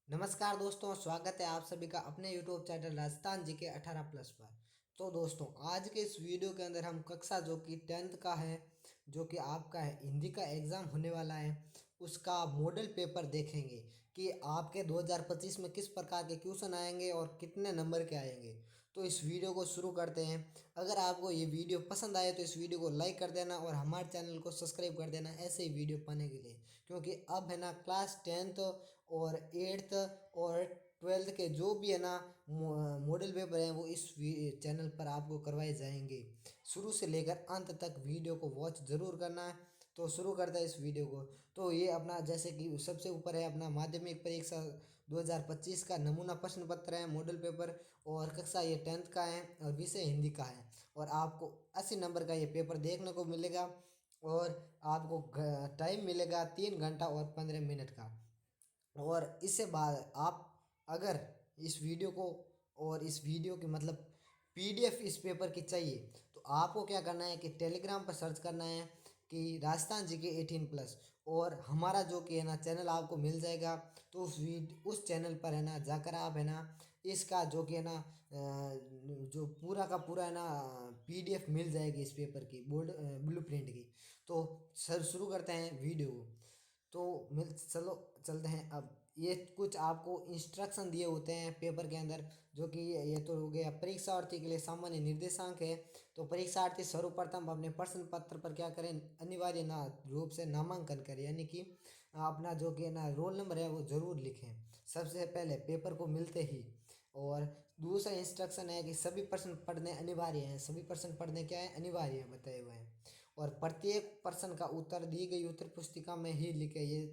नमस्कार दोस्तों, स्वागत है आप सभी का अपने यूट्यूब चैनल राजस्थान जी के 18+ पर। तो दोस्तों, आज के इस वीडियो के अंदर हम कक्षा जो कि 10th का है, जो कि आपका है हिंदी का एग्ज़ाम होने वाला है, उसका मॉडल पेपर देखेंगे कि आपके 2025 में किस प्रकार के क्वेश्चन आएंगे और कितने नंबर के आएंगे। तो इस वीडियो को शुरू करते हैं। अगर आपको ये वीडियो पसंद आए तो इस वीडियो को लाइक कर देना और हमारे चैनल को सब्सक्राइब कर देना ऐसे ही वीडियो पाने के लिए, क्योंकि अब है ना क्लास 10th और 8th और 12th के जो भी है ना मॉडल पेपर हैं वो इस चैनल पर आपको करवाए जाएंगे। शुरू से लेकर अंत तक वीडियो को वॉच ज़रूर करना है। तो शुरू करते हैं इस वीडियो को। तो ये अपना जैसे कि सबसे ऊपर है अपना माध्यमिक परीक्षा 2025 का नमूना प्रश्न पत्र है, मॉडल पेपर, और कक्षा ये 10th का है और विषय हिंदी का है। और आपको 80 नंबर का ये पेपर देखने को मिलेगा और आपको टाइम मिलेगा 3 घंटा और 15 मिनट का। और इससे बाद आप अगर इस वीडियो को और इस वीडियो की मतलब पीडीएफ इस पेपर की चाहिए तो आपको क्या करना है कि टेलीग्राम पर सर्च करना है कि राजस्थान जी के 18+, और हमारा जो कि है ना चैनल आपको मिल जाएगा। तो उस चैनल पर है ना जाकर आप है ना इसका जो कि है ना जो पूरा का पूरा है ना पीडीएफ मिल जाएगी इस पेपर की बोर्ड ब्लूप्रिंट की। तो सर शुरू करते हैं वीडियो को। तो मिल चलो चलते हैं। अब ये कुछ आपको इंस्ट्रक्शन दिए होते हैं पेपर के अंदर, जो कि ये तो हो गया परीक्षार्थी के लिए सामान्य निर्देशांक है। तो परीक्षार्थी सर्वप्रथम अपने प्रश्न पत्र पर क्या करें, अनिवार्य ना रूप से नामांकन करें, यानी कि अपना जो कि ना रोल नंबर है वो ज़रूर लिखें सबसे पहले पेपर को मिलते ही। और दूसरा इंस्ट्रक्शन है कि सभी प्रश्न पढ़ने अनिवार्य हैं। सभी प्रश्न पढ़ने क्या है, अनिवार्य है, बताए हुए हैं। और प्रत्येक प्रश्न का उत्तर दी गई उत्तर पुस्तिका में ही लिखे, ये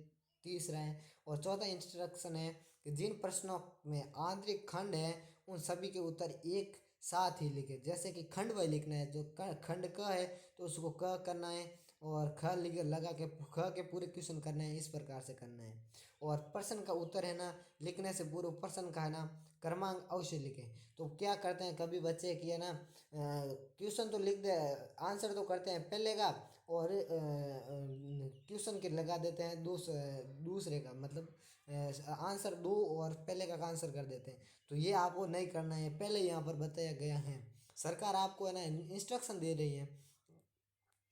तीसरा है। और चौथा इंस्ट्रक्शन है कि जिन प्रश्नों में आंतरिक खंड है उन सभी के उत्तर एक साथ ही लिखे। जैसे कि खंड वही लिखना है, जो खंड क है तो उसको क करना है, और ख लिख लगा के ख के पूरे क्वेश्चन करने हैं, इस प्रकार से करना है। और प्रश्न का उत्तर है ना लिखने से पूर्व प्रश्न का है ना क्रमांक अवश्य लिखें। तो क्या करते हैं कभी बच्चे की है ना क्वेश्चन तो लिख दे, आंसर तो करते हैं पहले का, और क्वेश्चन के लगा देते हैं दूसरे का, मतलब आंसर दो और पहले का आंसर कर देते हैं। तो ये आपको नहीं करना है, पहले यहाँ पर बताया गया है। सरकार आपको है ना इंस्ट्रक्शन दे रही है,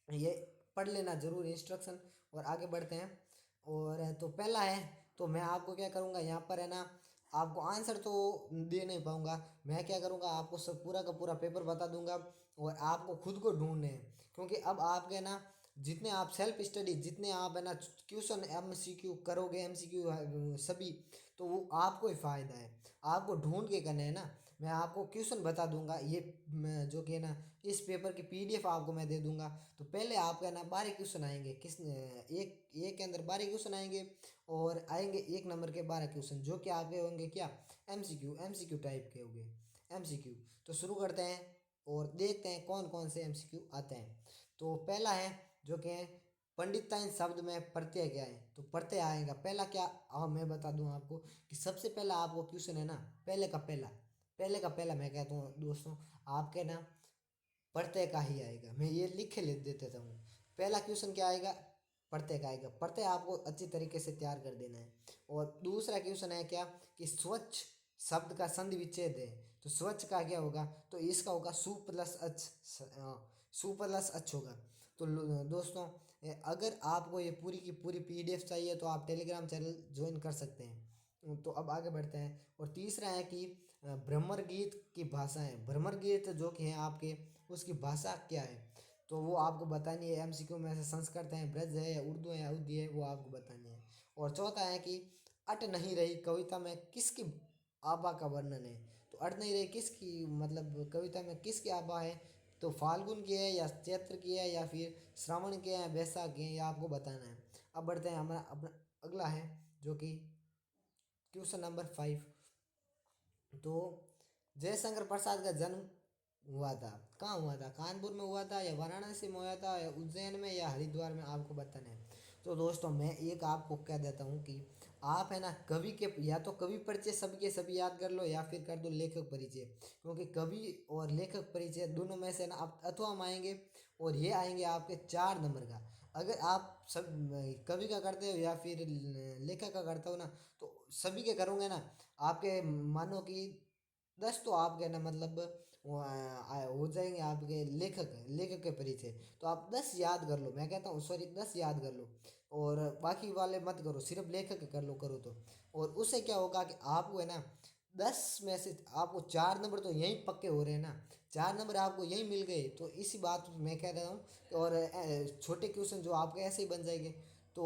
ये पढ़ लेना जरूर इंस्ट्रक्शन। और आगे बढ़ते हैं। और तो पहला है, तो मैं आपको क्या करूँगा यहाँ पर है ना, आपको आंसर तो दे नहीं पाऊँगा। मैं क्या करूँगा, आपको सब पूरा का पूरा पेपर बता दूंगा और आपको खुद को ढूंढने हैं। क्योंकि अब आपके ना जितने आप सेल्फ स्टडी, जितने आप है ना क्वेश्चन एमसीक्यू करोगे, एमसीक्यू सभी, तो वो आपको ही फ़ायदा है। आपको ढूंढ के करना है ना। मैं आपको क्वेश्चन बता दूंगा, ये जो कि है ना इस पेपर की पीडीएफ आपको मैं दे दूंगा। तो पहले आपका ना 12 क्वेश्चन आएंगे, एक एक के अंदर 12 क्वेश्चन आएंगे, और आएंगे 1 नंबर के 12 क्वेश्चन, जो कि आपके होंगे क्या, एमसीक्यू एमसीक्यू टाइप के होंगे, एमसीक्यू। तो शुरू करते हैं और देखते हैं कौन कौन से एमसीक्यू आते हैं। तो पहला है जो कि पंडिताइन शब्द में प्रत्यय क्या है। तो प्रत्यय आएगा पहला क्या, मैं बता दूं आपको कि सबसे पहला आपको क्वेश्चन है ना, पहले का पहला मैं कहता हूँ दोस्तों, आपके ना प्रत्यय का ही आएगा। मैं ये लिख के लिख देता हूँ। पहला क्वेश्चन क्या आएगा, प्रत्यय का आएगा। प्रत्यय आपको अच्छी तरीके से तैयार कर देना है। और दूसरा क्वेश्चन है क्या कि स्वच्छ शब्द का संधि विच्छेद है। तो स्वच्छ का क्या होगा, तो इसका होगा सु प्लस अच, सु प्लस अच होगा। तो दोस्तों, अगर आपको ये पूरी की पूरी पीडीएफ चाहिए तो आप टेलीग्राम चैनल ज्वाइन कर सकते हैं। तो अब आगे बढ़ते हैं। और तीसरा है कि भ्रमर गीत की भाषाएं, भ्रमर गीत जो कि हैं आपके, उसकी भाषा क्या है। तो वो आपको बतानी है। एमसीक्यू में से संस्कृत है, ब्रज है, या उर्दू है, या उर्दी है, वो आपको बतानी है। और चौथा है कि अट नहीं रही कविता में किसकी आभा का वर्णन है। तो अट नहीं रही किसकी, मतलब कविता में किसकी आभा है। तो फाल्गुन की है, या चैत्र की है, या फिर श्रावण की है, या बैसाख की है, ये आपको बताना है। अब बढ़ते हैं हमारा अपना अगला है, जो कि क्वेश्चन नंबर 5। तो जयशंकर प्रसाद का जन्म हुआ था, कहाँ हुआ था, कानपुर में हुआ था, या वाराणसी में हुआ था, या उज्जैन में, या हरिद्वार में, आपको बताना है। तो दोस्तों, मैं एक आपको कह देता हूँ कि आप है ना कवि के, या तो कवि परिचय सभी के सभी याद कर लो, या फिर कर दो लेखक परिचय। क्योंकि कवि और लेखक परिचय दोनों में से ना आप अथवा में आएंगे, और ये आएंगे आपके 4 नंबर का। अगर आप सब कवि का करते हो या फिर लेखक का करते हो ना, तो सभी के करोगे ना, आपके मानो कि 10 तो आपके ना मतलब हो जाएंगे आपके लेखक लेखक के परिचय। तो आप 10 याद कर लो, मैं कहता हूँ सॉरी 10 याद कर लो, और बाकी वाले मत करो, सिर्फ लेखक कर लो करो तो। और उससे क्या होगा कि आपको है ना 10 में से आपको 4 नंबर तो यहीं पक्के हो रहे हैं ना, 4 नंबर आपको यहीं मिल गए, तो इसी बात पे मैं कह रहा हूँ। और छोटे क्वेश्चन जो आपके ऐसे ही बन जाएंगे, तो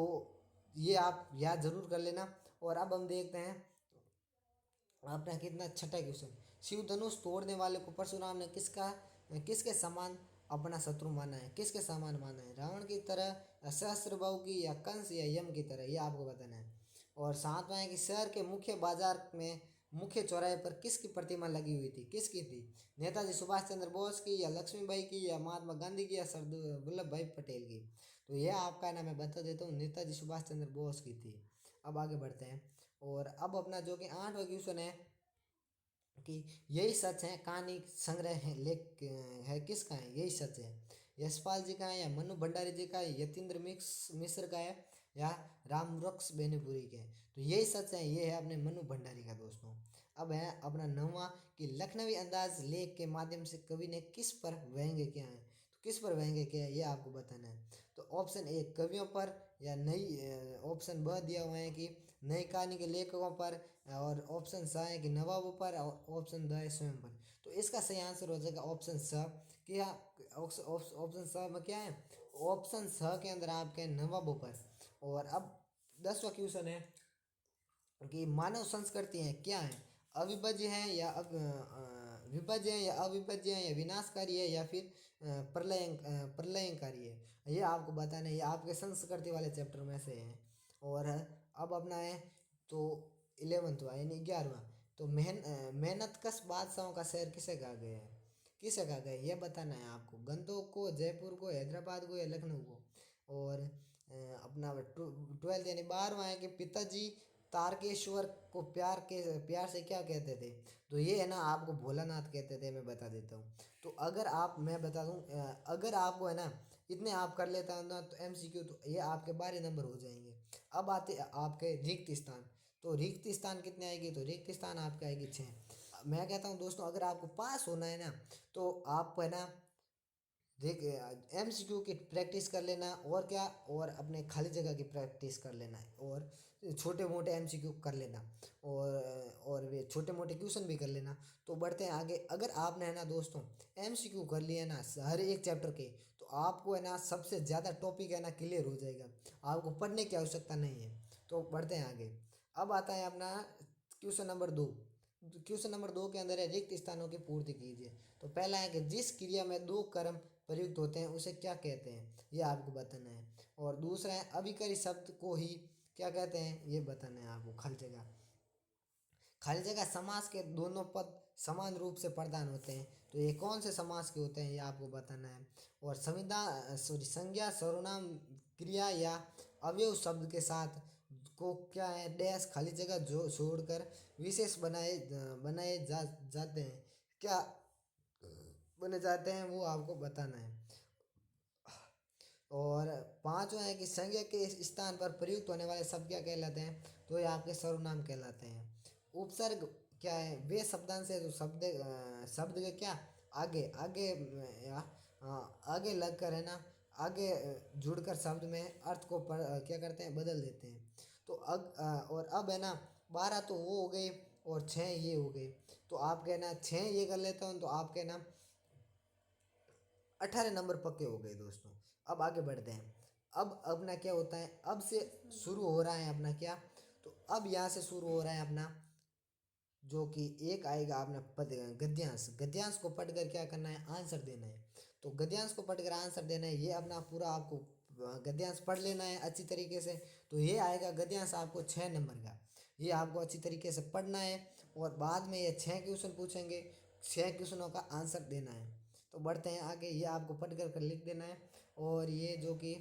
ये आप याद जरूर कर लेना। और अब हम देखते हैं आपने कितना छठा क्वेश्चन। शिव धनुष तोड़ने वाले को परशुराम ने किसके समान अपना शत्रु माना है, किसके समान माना है, रावण की तरह, सहस्त्रबाहु की, या कंस या यम की तरह, ये आपको बताना है। और सातवां है कि शहर के मुख्य बाजार में मुख्य चौराहे पर किसकी प्रतिमा लगी हुई थी, किसकी थी, नेताजी सुभाष चंद्र बोस की, या लक्ष्मीबाई की, या महात्मा गांधी की, या सरदार वल्लभ भाई पटेल की। तो यह आपका ना मैं बता देता हूँ, नेताजी सुभाष चंद्र बोस की थी। अब आगे बढ़ते हैं। और अब अपना जो कि 8वां क्वेश्चन है कि यही सच है कहानी संग्रह है लेख है किसका है, यही सच है, यशपाल जी का है, या मनु भंडारी जी का है, यतीन्द्र मिश्र का है, या रामवृक्ष बेनीपुरी के। तो यही सच है, ये है अपने मनु भंडारी का दोस्तों। अब है अपना 9वां कि लखनवी अंदाज लेख के माध्यम से कवि ने किस पर व्यंग्य किया है, तो किस पर व्यंग्य किया है ये आपको बताना है। तो ऑप्शन ए कवियों पर, या नई ऑप्शन ब दिया हुआ है कि नई कहानी के लेखकों पर, और ऑप्शन स है कि नवाबों पर, और ऑप्शन द है स्वयं पर। तो इसका सही आंसर हो जाएगा ऑप्शन स। क्या ऑप्शन स में क्या है, ऑप्शन स के अंदर आपके नवाबों पर। और अब 10वां क्वेश्चन है कि मानव संस्कृति है क्या है, अविभाज्य है, या विभाज्य है, या अविभाज्य है, या विनाशकारी है, या फिर प्रलयंकारी है, ये आपको बताना है। ये आपके संस्कृति वाले चैप्टर में से है। और अब अपना है तो 11वां यानी 11वां, तो मेहनत कश बादशाहों का शहर किसे कहा गया है, किसे कहा गया है ये बताना है आपको, गंदौक को, जयपुर को, हैदराबाद को, या लखनऊ को। और अपना 12th यानी 12वां है कि पिताजी तारकेश्वर को प्यार से क्या कहते थे। तो ये है ना आपको भोलानाथ कहते थे, मैं बता देता हूँ। तो अगर आप मैं बता दूँ अगर आपको है ना इतने आप कर लेता हूँ ना, तो एमसीक्यू तो ये आपके 12 नंबर हो जाएंगे। अब आते आपके रिक्त स्थान। तो रिक्त स्थान कितने आएगी, तो रिक्त स्थान आपके आएगी 6। मैं कहता हूँ दोस्तों, अगर आपको पास होना है ना, तो आप है ना देख एमसीक्यू की प्रैक्टिस कर लेना, और क्या, और अपने खाली जगह की प्रैक्टिस कर लेना है, और छोटे मोटे एमसीक्यू कर लेना, और वे छोटे मोटे क्वेश्चन भी कर लेना। तो बढ़ते हैं आगे। अगर आपने है ना दोस्तों एमसीक्यू कर लिया ना हर एक चैप्टर के, तो आपको है ना सबसे ज़्यादा टॉपिक है ना क्लियर हो जाएगा, आपको पढ़ने की आवश्यकता नहीं है। तो बढ़ते हैं आगे। अब आता है अपना क्वेश्चन नंबर 2। क्वेश्चन नंबर 2 के अंदर है रिक्त स्थानों की पूर्ति कीजिए। तो पहला है कि जिस क्रिया में दो कर्म प्रयुक्त होते हैं उसे क्या कहते हैं, ये आपको बताना है। और दूसरा है अभिकरी शब्द को ही क्या कहते हैं, ये बताना है आपको। खाली जगह, खाली जगह समास के दोनों पद समान रूप से प्रदान होते हैं, तो ये कौन से समास के होते हैं ये आपको बताना है। और संज्ञा सर्वनाम क्रिया या अवयव शब्द के साथ को क्या है डैश खाली जगह जो छोड़कर विशेष बनाए जाते हैं, क्या बने जाते हैं वो आपको बताना है। और पांचवा है कि संज्ञा के स्थान पर प्रयुक्त होने वाले शब्द क्या कहलाते हैं, तो ये आपके सर्वनाम कहलाते हैं। उपसर्ग क्या है, वे शब्दांश है जो शब्द के क्या आगे आगे आगे लग कर है ना, आगे जुड़कर शब्द में अर्थ को क्या करते हैं बदल देते हैं। तो और अब है ना 12 तो वो हो गए, और 6 ये हो गए। तो आप कहना 6 ये कर लेता हूँ, तो आप कहना 18 नंबर पक्के हो गए दोस्तों। अब आगे बढ़ते हैं। अब अपना क्या होता है, अब से शुरू हो रहा है अपना क्या, तो अब यहाँ से शुरू हो रहा है अपना जो कि एक आएगा अपना पद गद्यांश। गद्यांश को पढ़कर क्या करना है, आंसर देना है। तो गद्यांश को पढ़कर आंसर देना है, ये अपना पूरा आपको गद्यांश पढ़ लेना है अच्छी तरीके से। तो ये आएगा गद्यांश आपको 6 नंबर का, ये आपको अच्छी तरीके से पढ़ना है। और बाद में ये 6 क्वेश्चन पूछेंगे, 6 क्वेश्चनों का आंसर देना है। तो बढ़ते हैं आगे, ये आपको पढ़ कर लिख देना है। और ये जो कि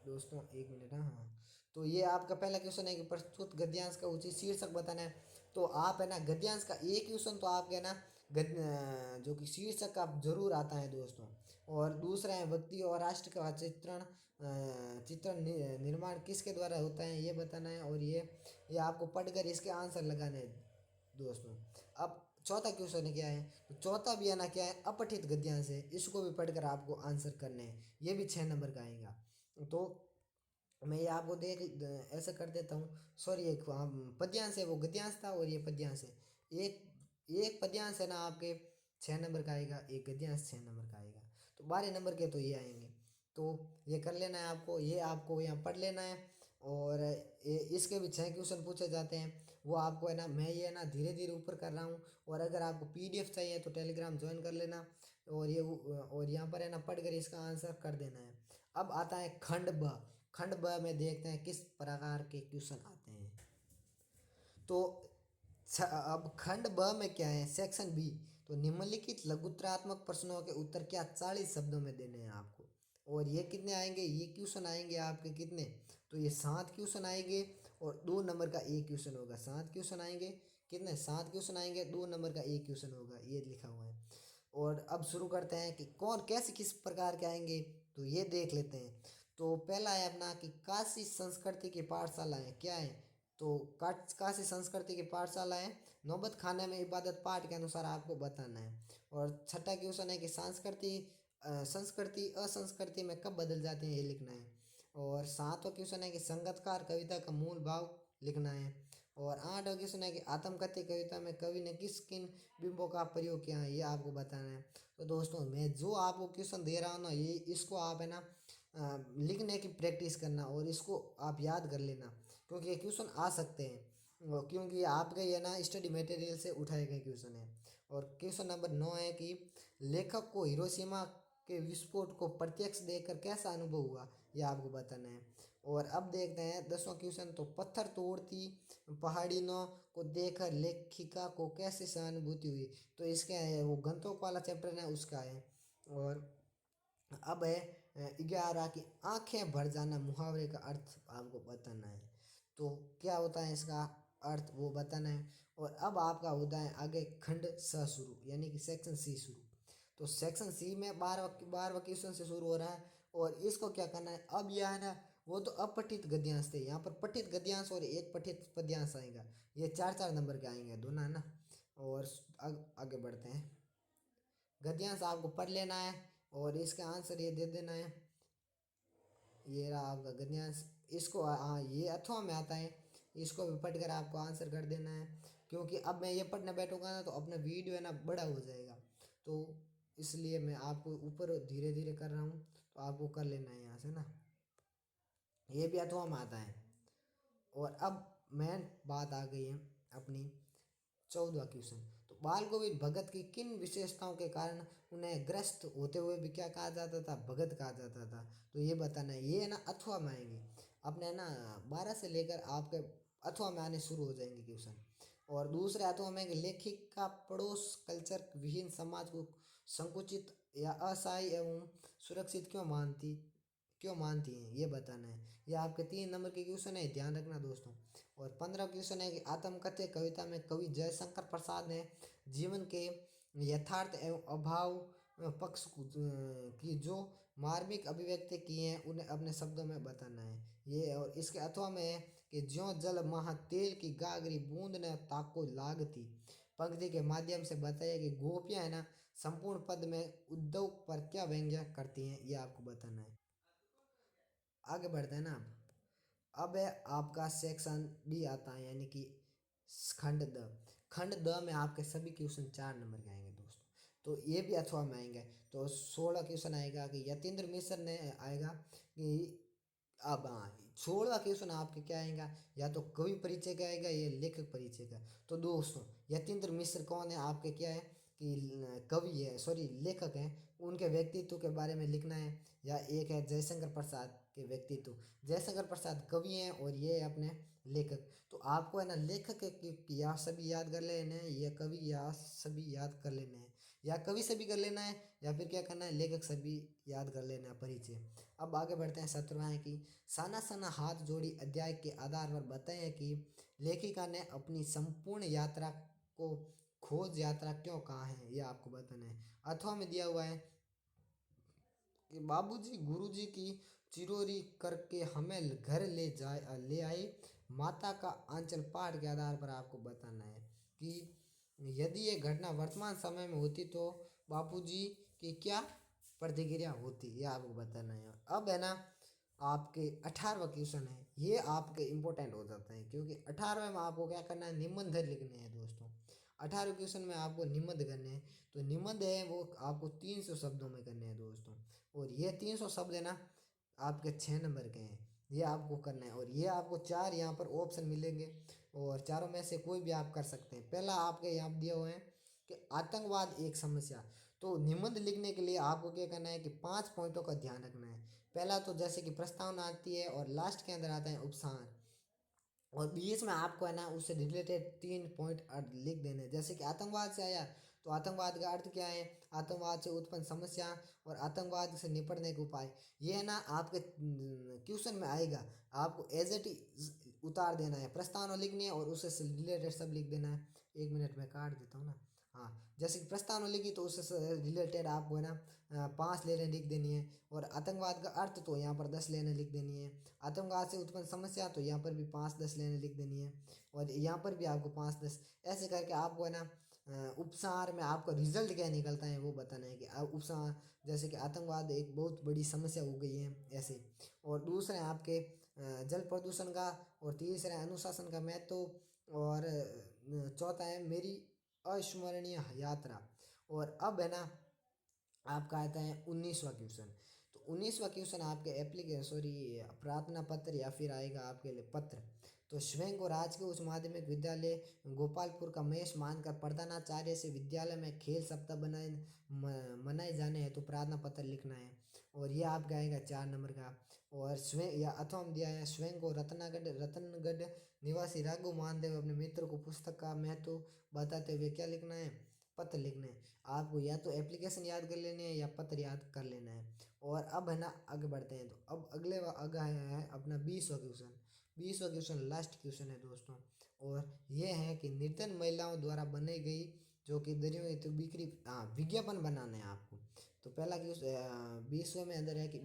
दोस्तों एक मिनट, हाँ। तो ये आपका पहला क्वेश्चन है कि प्रस्तुत गद्यांश का उचित शीर्षक बताना है। तो आप है ना गद्यांश का एक क्वेश्चन तो आप है ना जो कि शीर्षक आप जरूर आता है दोस्तों। और दूसरा है व्यक्ति और राष्ट्र का निर्माण किसके द्वारा होता है ये बताना है। और ये आपको पढ़कर इसके आंसर लगाने हैं दोस्तों। अब चौथा क्वेश्चन क्या है, तो चौथा भी है ना क्या है, अपठित गद्यांश है, इसको भी पढ़कर आपको आंसर करने हैं, ये भी 6 नंबर का आएगा। तो मैं ये आपको देख ऐसा कर देता हूँ। सॉरी, एक पद्यांश है वो गद्यांश था और ये पद्यांश है। एक एक पद्यांश है ना आपके 6 नंबर का आएगा, एक गद्यांश 6 नंबर का आएगा। तो 12 नंबर के तो ये आएंगे। तो ये कर लेना है आपको, ये आपको यहाँ पढ़ लेना है। और इसके भी 6 क्वेश्चन पूछे जाते हैं, वो आपको है ना, मैं ये ना धीरे धीरे ऊपर कर रहा हूँ। और अगर आपको PDF चाहिए तो टेलीग्राम ज्वाइन कर लेना। और यहाँ पर है ना पढ़कर इसका आंसर कर देना है। अब आता है खंड ब। खंड ब में देखते हैं किस प्रकार के क्वेश्चन आते हैं। तो अब खंड ब में क्या है, सेक्शन बी। तो निम्नलिखित लघुत्तरात्मक प्रश्नों के उत्तर क्या 40 शब्दों में देने हैं आपको। और ये कितने आएंगे, ये क्वेश्चन आएंगे आपके कितने, तो ये 7 क्वेश्चन आएंगे। और 2 नंबर का एक क्वेश्चन होगा। 7 क्वेश्चन आएंगे, कितने, 7 क्वेश्चन आएंगे, 2 नंबर का एक क्वेश्चन होगा, ये लिखा हुआ है। और अब शुरू करते हैं कि कौन कैसे किस प्रकार के आएंगे, तो ये देख लेते हैं। तो पहला है अपना कि काशी संस्कृति की पाठशाला है, क्या है, तो काशी संस्कृति की पाठशाला है, नौबत खाने में इबादत पाठ के अनुसार आपको बताना है। और छठा क्वेश्चन है कि संस्कृति असंस्कृति में कब बदल जाती है, ये लिखना है। और 7वां क्वेश्चन है कि संगतकार कविता का मूल भाव लिखना है। और 8वां क्वेश्चन है कि आत्मकथ्य कविता में कवि ने किस किन बिंबों का प्रयोग किया है, ये आपको बताना है। तो दोस्तों मैं जो आपको क्वेश्चन दे रहा हूँ ना, ये इसको आप है ना लिखने की प्रैक्टिस करना और इसको आप याद कर लेना, क्योंकि ये क्वेश्चन आ सकते हैं। क्योंकि आपके ये ना स्टडी मटेरियल से उठाए गए क्वेश्चन है। और क्वेश्चन नंबर 9 है कि लेखक को हिरोशिमा के विस्फोट को प्रत्यक्ष देखकर कैसा अनुभव हुआ, ये आपको बताना है। और अब देखते हैं 10वां क्वेश्चन। तो पत्थर तोड़ती पहाड़ियों को देखकर लेखिका को कैसे सहानुभूति हुई, तो इसका है वो गंतोक वाला चैप्टर है उसका है। और अब है 11 की आंखें भर जाना, मुहावरे का अर्थ आपको बताना है। तो क्या होता है इसका अर्थ वो बताना है। और अब आपका होता है आगे खंड स शुरू, यानी कि सेक्शन सी शुरू। तो सेक्शन सी में 12वां क्वेश्चन से शुरू हो रहा है। और इसको क्या करना है, अब यह है ना, वो तो अपठित गद्यांश थे, यहाँ पर पठित गद्यांश और एक पठित पद्यांश आएगा। ये 4-4 नंबर के आएंगे दोनों, है ना। और आगे बढ़ते हैं। गद्यांश आपको पढ़ लेना है और इसका आंसर ये दे देना है। ये रहा आपका गद्यांश। इसको हाँ, ये अथवा में आता है, इसको भी पढ़कर आपको आंसर कर देना है। क्योंकि अब मैं ये पढ़ने बैठूंगा ना तो अपना वीडियो है ना बड़ा हो जाएगा, तो इसलिए मैं आपको ऊपर धीरे धीरे कर रहा हूँ, तो आपको कर लेना है यहाँ से ना। ये भी अथवा में आता है। और अब मेन बात आ गई है अपनी 14वां क्वेश्चन। तो बाल गोविंद भगत की किन विशेषताओं के कारण उन्हें ग्रस्त होते हुए भी क्या कहा जाता था, भगत कहा जाता था, तो ये बताना है। ये है ना अथवा में आएंगे अपने ना 12 से लेकर आपके अथवा में आने शुरू हो जाएंगे क्वेश्चन। और दूसरे अथवा में कि लेखिका पड़ोस कल्चर विहीन समाज को संकुचित या असहाय एवं सुरक्षित क्यों मानती हैं, ये बताना है। ये आपके 3 नंबर के क्वेश्चन है, ध्यान रखना दोस्तों। और 15 क्वेश्चन है कि आत्मकथ्य कविता में कवि जयशंकर प्रसाद ने जीवन के यथार्थ एवं अभाव पक्ष की जो मार्मिक अभिव्यक्ति किए हैं उन्हें अपने शब्दों में बताना है ये। और इसके अथवा में है कि ज्यों जल महा तेल की गागरी बूंद ने ताको लागती, पंक्ति के माध्यम से बताइए कि गोपियां है ना संपूर्ण पद में उद्धव पर क्या व्यंग्य करती हैं, ये आपको बताना है। आगे बढ़ते हैं ना। अब है आपका सेक्शन डी आता है, यानी कि खंड द। खंड द में आपके सभी क्वेश्चन 4 नंबर के आएंगे दोस्तों। तो ये भी अथवा में आएंगे। तो 16 क्वेश्चन आएगा कि यतीन्द्र मिश्र ने आएगा कि अब हाँ 16वां क्वेश्चन आपके क्या आएगा, या तो कवि परिचय का आएगा या लेखक परिचय का। तो दोस्तों यतीन्द्र मिश्र कौन है, आपके क्या है कि कवि है, सॉरी लेखक हैं, उनके व्यक्तित्व के बारे में लिखना है। या एक है जयशंकर प्रसाद के व्यक्तित्व, जयशंकर प्रसाद कवि हैं और ये अपने लेखक। तो आपको है ना लेखक या सभी याद कर लेना है, या कवि या सभी याद कर लेना है, या कवि सभी कर लेना है, या फिर क्या करना है लेखक सभी याद कर लेना है परिचय। अब आगे बढ़ते हैं 17वां है कि साना साना हाथ जोड़ी अध्याय के आधार पर बताएं कि लेखिका ने अपनी संपूर्ण यात्रा को खोज यात्रा क्यों कहाँ है, ये आपको बताना है। अथवा में दिया हुआ है कि बाबूजी गुरुजी की चिरोरी करके हमें घर ले आए। माता का आंचल पाठ के आधार पर आपको बताना है कि यदि ये घटना वर्तमान समय में होती तो बापूजी की क्या प्रतिक्रिया होती, ये आपको बताना है। अब है ना आपके 18वां क्वेश्चन है, ये आपके इम्पोर्टेंट हो जाता है क्योंकि 18वें में आपको क्या करना है, निबंध लिखने हैं दोस्तों। 18वें क्वेश्चन में आपको निबंध करने हैं, तो निबंध है वो आपको 300 शब्दों में करने हैं दोस्तों। और ये 300 शब्द है ना आपके 6 नंबर के हैं, ये आपको करना है। और ये आपको 4 यहाँ पर ऑप्शन मिलेंगे और चारों में से कोई भी आप कर सकते हैं। पहला आपके यहाँ दिए हुए हैं कि आतंकवाद एक समस्या। तो निबंध लिखने के लिए आपको क्या करना है कि 5 पॉइंटों का ध्यान रखना है। पहला तो जैसे कि प्रस्तावना आती है और लास्ट के अंदर आता है उपसार, और बीच में आपको है ना उससे रिलेटेड 3 पॉइंट लिख देने हैं। जैसे कि आतंकवाद से आया तो आतंकवाद का अर्थ क्या है, आतंकवाद से उत्पन्न समस्या और आतंकवाद से निपटने के उपाय, ये है ना आपके क्वेश्चन में आएगा। आपको एज इट इज उतार देना है, प्रस्तावना लिखनी है और उससे रिलेटेड सब लिख देना है। 1 मिनट में काट देता हूँ ना। हाँ, जैसे कि प्रस्तावना लिखी तो उससे रिलेटेड आपको है ना 5 लाइनें लिख देनी है। और आतंकवाद का अर्थ तो यहाँ पर 10 लाइनें लिख देनी है। आतंकवाद से उत्पन्न समस्या तो यहाँ पर भी 5-10 लाइनें लिख देनी है। और यहाँ पर भी आपको 5-10 ऐसे करके आपको है ना उपसार में आपका रिजल्ट क्या निकलता है वो बताना है कि उपसार जैसे कि आतंकवाद एक बहुत बड़ी समस्या हो गई है ऐसे। और दूसरा है आपके जल प्रदूषण का, और तीसरा है अनुशासन का महत्व, और चौथा है मेरी अस्मरणीय यात्रा। और अब है ना आपका आता है 19वां क्वेश्चन। तो 19वां क्वेश्चन आपके एप्लीकेशन सॉरी प्रार्थना पत्र या फिर आएगा आपके लिए पत्र। तो स्वयं को राजकीय उच्च माध्यमिक विद्यालय गोपालपुर का मेष मानकर प्रधानाचार्य से विद्यालय में खेल सप्ताह मनाए जाने हैं तो प्रार्थना पत्र लिखना है। और यह आपका आएगा 4 नंबर का। और स्वयं या अथवा में दिया है स्वयं को रतनगढ़ निवासी राघु मानदेव अपने मित्र को पुस्तक का महत्व बताते हुए क्या लिखना है, पत्र लिखना है। आपको या तो एप्लीकेशन याद कर लेने हैं या पत्र याद कर लेना है। और अब है ना आगे बढ़ते हैं। तो अब अगले आगे है अपना 20वां क्वेश्चन। 20वां क्वेश्चन लास्ट क्वेश्चन है दोस्तों, और ये है कि निर्धन महिलाओं द्वारा बनाई गई जो कि दरियों की तो बिक्री विज्ञापन बनाना है आपको। तो पहला क्वेश्चन 20वें में अंदर है कि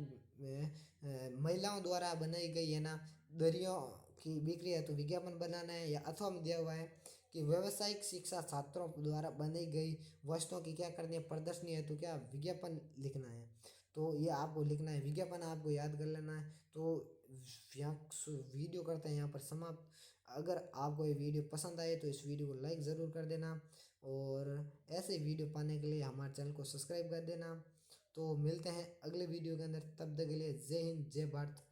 महिलाओं द्वारा बनाई गई है ना दरियों की बिक्री है तो विज्ञापन बनाना है। या अथवा में दिया हुआ है कि व्यावसायिक शिक्षा छात्रों द्वारा बनाई गई वस्तुओं की क्या करनी है, प्रदर्शनी है तो क्या विज्ञापन लिखना है। तो ये आपको लिखना है, विज्ञापन आपको याद कर लेना है। तो यहाँ वीडियो करते हैं यहाँ पर समाप्त। अगर आपको ये वीडियो पसंद आए तो इस वीडियो को लाइक ज़रूर कर देना, और ऐसे वीडियो पाने के लिए हमारे चैनल को सब्सक्राइब कर देना। तो मिलते हैं अगले वीडियो के अंदर, तब तक के लिए जय हिंद जय भारत।